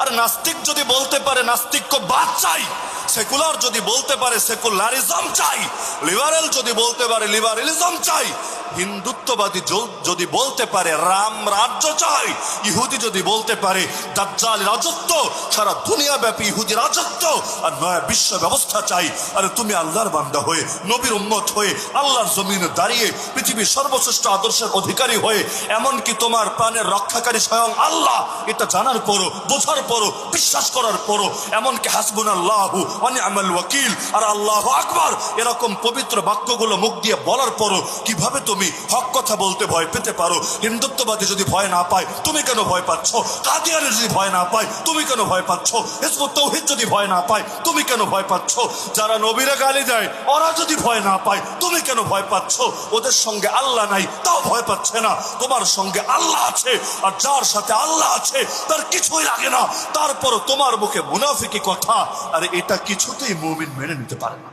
আর নাস্তিক যদি বলতে পারে নাস্তিক্য বাদ চাই, সেকুলার যদি বলতে পারে সেকুলারিজম চাই, লিবারেল যদি বলতে পারে লিবারেলিজম চাই, হিন্দুত্ববাদী যদি বলতে পারে রাম রাজ্য চাই, ইহুদি যদি বলতে পারে দাজ্জাল রাজত্ব, সারা দুনিয়া ব্যাপী ইহুদি রাজত্ব আর নয়া বিশ্ব ব্যবস্থা চাই। আরে তুমি আল্লাহর বান্দা হয়ে, নবীর উম্মত হয়ে, আল্লাহর জমিনে দাঁড়িয়ে, পৃথিবীর সর্বশ্রেষ্ঠ আদর্শের অধিকারী হয়ে, এমনকি তোমার প্রাণের রক্ষাকারী স্বয়ং আল্লাহ, এটা জানার পরও, বোঝার পরও, বিশ্বাস করার পরও, এমনকি হাসবুনাল্লাহু ওয়া নি'মাল ওয়াকিল আর আল্লাহু আকবার এরকম পবিত্র বাক্যগুলো মুখ দিয়ে বলার পরও কিভাবে তুমি হক কথা বলতে ভয় পেতে পারো? হিন্দুত্ববাদী যদি ভয় না পায়, তুমি কেন ভয় পাচ্ছ? কাদিয়ানি যদি ভয় না পায়, তুমি কেন ভয় পাচ্ছ? হিজবুত তাওহীদ যদি ভয় না পায়, তুমি কেন ভয় পাচ্ছ? যারা নবীরা গালি দেয়, ওরা যদি ভয় না পায়, তুমি কেন ভয় পাচ্ছ? ওদের সঙ্গে আল্লাহ নাই, তাও ভয় পাচ্ছে না। তোমার সঙ্গে আল্লাহ আছে, আর যার সাথে আল্লাহ আছে তার কিছুই লাগে না, তারপরও তোমার মুখে মুনাফিকি কথা, আর এটা কিছুতেই মুমিন মেনে নিতে পারে না।